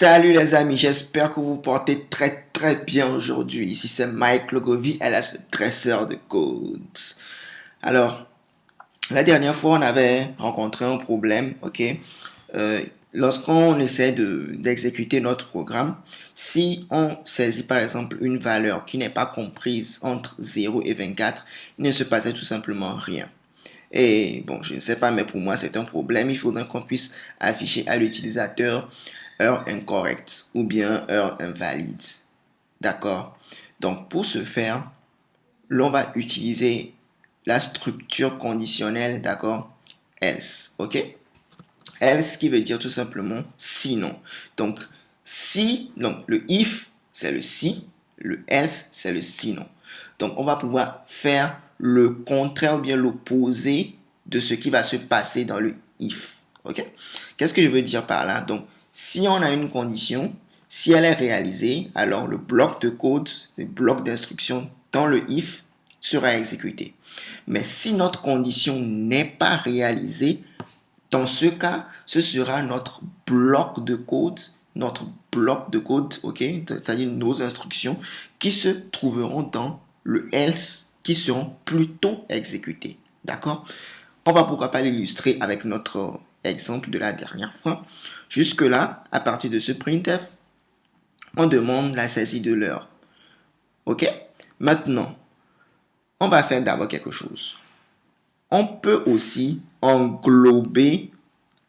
Salut les amis, j'espère que vous vous portez très bien aujourd'hui. Ici c'est Mike Logovi, alias le dresseur de codes. Alors, la dernière fois on avait rencontré un problème, ok? Euh, Lorsqu'on essaie d'exécuter notre programme, si on saisit par exemple une valeur qui n'est pas comprise entre 0 et 24, il ne se passait tout simplement rien. Et bon, je ne sais pas, mais pour moi, c'est un problème. Il faudrait qu'on puisse afficher à l'utilisateur heure incorrecte ou bien heure invalide. D'accord? Donc, pour ce faire, l'on va utiliser la structure conditionnelle, d'accord? Else, ok? Else qui veut dire tout simplement sinon. Donc, si, donc le if, c'est le si, le else, c'est le sinon. Donc, on va pouvoir faire le contraire ou bien l'opposé de ce qui va se passer dans le if. Ok? Qu'est-ce que je veux dire par là? Donc, si on a une condition, si elle est réalisée, alors le bloc de code, le bloc d'instruction dans le if sera exécuté. Mais si notre condition n'est pas réalisée, dans ce cas, ce sera notre bloc de code, ok, c'est-à-dire nos instructions qui se trouveront dans le else, qui seront plutôt exécutées. D'accord? On va pourquoi pas l'illustrer avec notre exemple de la dernière fois. Jusque-là, à partir de ce printf, on demande la saisie de l'heure. Ok? Maintenant, on va faire d'abord quelque chose. On peut aussi englober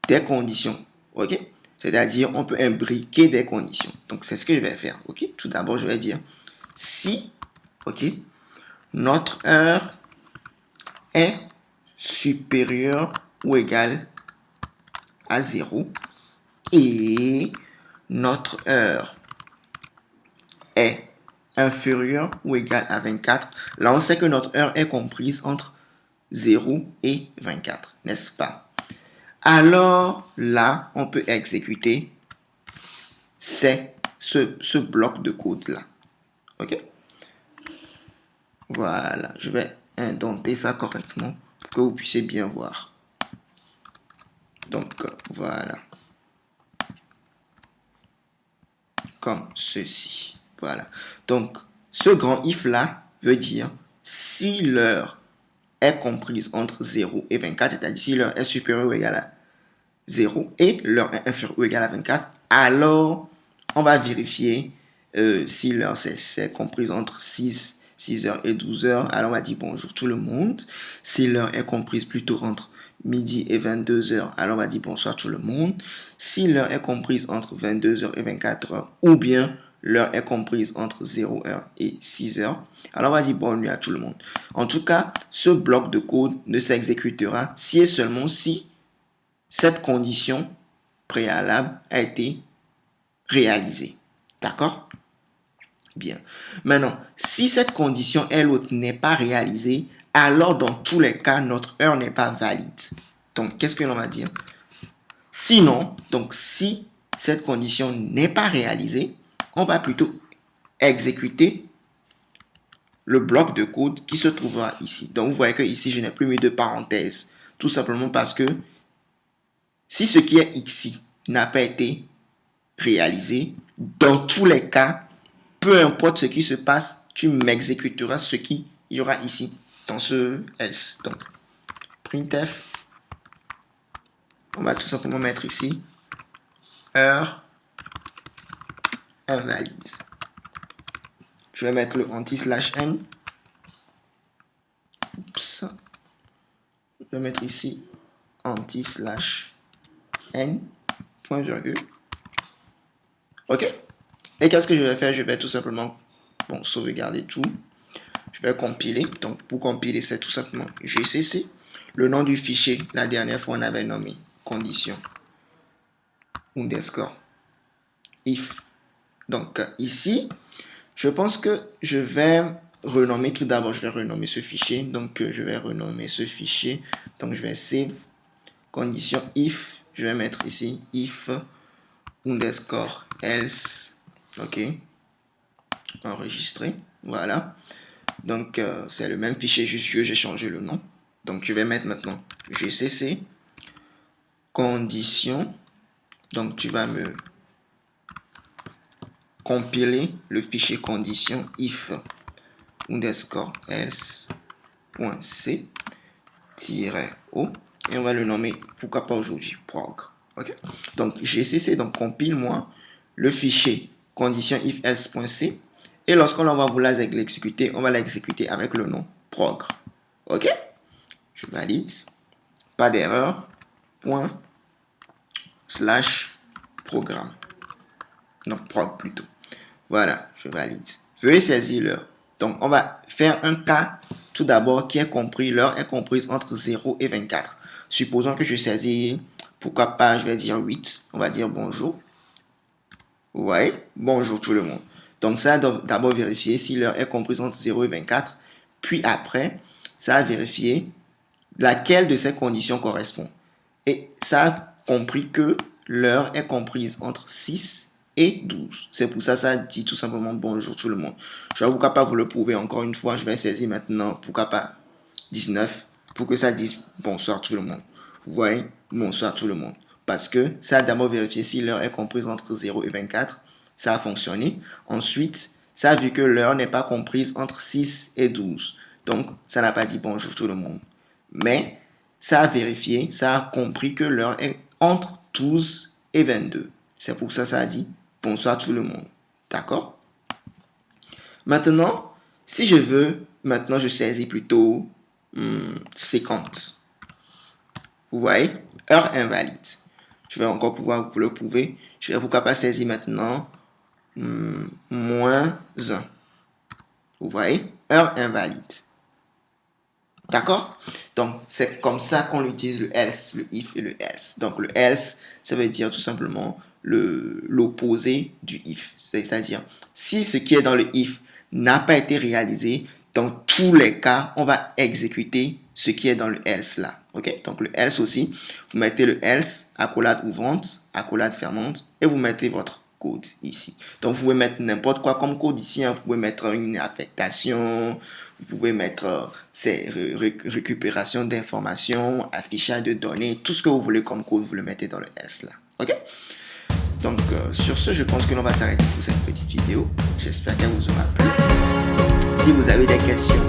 des conditions, ok? C'est-à-dire, on peut imbriquer des conditions. Donc, c'est ce que je vais faire, ok? Tout d'abord, je vais dire si, ok, notre heure est supérieure ou égale à 0 et notre heure est inférieure ou égale à 24, là, on sait que notre heure est comprise entre 0 et 24, n'est-ce pas? Alors là, on peut exécuter ce bloc de code-là. OK? Voilà, je vais indenter ça correctement pour que vous puissiez bien voir. Donc, voilà. Comme ceci. Voilà. Donc, ce grand if-là veut dire si l'heure est comprise entre 0 et 24, c'est-à-dire si l'heure est supérieure ou égale à 0 et l'heure est inférieure ou égale à 24, alors on va vérifier si l'heure c'est comprise entre 6 heures et 12 heures. Alors on va dire bonjour tout le monde. Si l'heure est comprise plutôt entre midi et 22 heures, alors on va dire bonsoir tout le monde. Si l'heure est comprise entre 22 heures et 24 heures, ou bien l'heure est comprise entre 0 heure et 6 heures, alors on va dire bonne nuit à tout le monde. En tout cas, ce bloc de code ne s'exécutera si et seulement si cette condition préalable a été réalisée. D'accord? Bien. Maintenant, si cette condition, elle autre, n'est pas réalisée, alors dans tous les cas, notre heure n'est pas valide. Donc, qu'est-ce que l'on va dire? Sinon, donc si cette condition n'est pas réalisée, on va plutôt exécuter le bloc de code qui se trouvera ici. Donc, vous voyez que ici, je n'ai plus mis de parenthèse. Tout simplement parce que si ce qui est ici n'a pas été réalisé, dans tous les cas, peu importe ce qui se passe, tu m'exécuteras ce qu'il y aura ici, dans ce else. Donc, printf, on va tout simplement mettre ici, heure invalide. Je vais mettre le anti/n. Oups. Je vais mettre ici anti/n, point virgule. OK? Et qu'est-ce que je vais faire? Je vais tout simplement sauvegarder tout. Je vais compiler. Donc, pour compiler, c'est tout simplement gcc. Le nom du fichier, la dernière fois, on avait nommé condition underscore if. Donc, ici, je pense que je vais renommer tout d'abord, je vais renommer ce fichier. Donc, je vais renommer ce fichier. Donc, je vais save condition if. Je vais mettre ici if underscore else. OK. Enregistrer. Voilà. Donc, c'est le même fichier, juste que j'ai changé le nom. Donc, je vais mettre maintenant gcc condition. Donc, tu vas me compiler le fichier condition if underscore else.c-o et on va le nommer, pourquoi pas aujourd'hui, prog. Ok. Donc GCC donc compile-moi le fichier condition if else.c et lorsqu'on va vouloir l'exécuter, on va l'exécuter avec le nom prog. Ok. Je valide. Pas d'erreur. Point / programme. Donc prog plutôt. Voilà, je valide. Veuillez saisir l'heure. Donc on va faire un cas tout d'abord qui est compris, l'heure est comprise entre 0 et 24. Supposons que je saisis, pourquoi pas, je vais dire 8. On va dire bonjour. Vous voyez? Bonjour tout le monde. Donc ça doit d'abord vérifier si l'heure est comprise entre 0 et 24. Puis après, ça a vérifié laquelle de ces conditions correspond. Et ça a compris que l'heure est comprise entre 6 et 12. C'est pour ça que ça dit tout simplement bonjour tout le monde. Je vais pourquoi pas vous le prouver encore une fois. Je vais saisir maintenant, pourquoi pas 19 pour que ça dise bonsoir tout le monde. Vous voyez, bonsoir tout le monde. Parce que ça a d'abord vérifié si l'heure est comprise entre 0 et 24. Ça a fonctionné. Ensuite, ça a vu que l'heure n'est pas comprise entre 6 et 12. Donc, ça n'a pas dit bonjour tout le monde. Mais ça a vérifié, ça a compris que l'heure est entre 12 et 22. C'est pour ça que ça a dit bonsoir tout le monde. D'accord? Maintenant, si je veux, maintenant je saisis plutôt 50. Vous voyez? Heure invalide. Je vais encore pouvoir vous le prouver. Je vais pourquoi pas saisir maintenant -1. Vous voyez? Heure invalide. D'accord? Donc, c'est comme ça qu'on utilise le else, le if et le else. Donc, le else, ça veut dire tout simplement l'opposé du if. C'est-à-dire, si ce qui est dans le if n'a pas été réalisé, dans tous les cas, on va exécuter ce qui est dans le else là. Ok? Donc, le else aussi, vous mettez le else, accolade ouvrante, accolade fermante, et vous mettez votre code ici. Donc, vous pouvez mettre n'importe quoi comme code ici. Hein. Vous pouvez mettre une affectation, vous pouvez mettre récupération d'informations, affichage de données, tout ce que vous voulez comme code, vous le mettez dans le else là. Ok? Donc, sur ce, je pense que l'on va s'arrêter pour cette petite vidéo. J'espère qu'elle vous aura plu. Si vous avez des questions,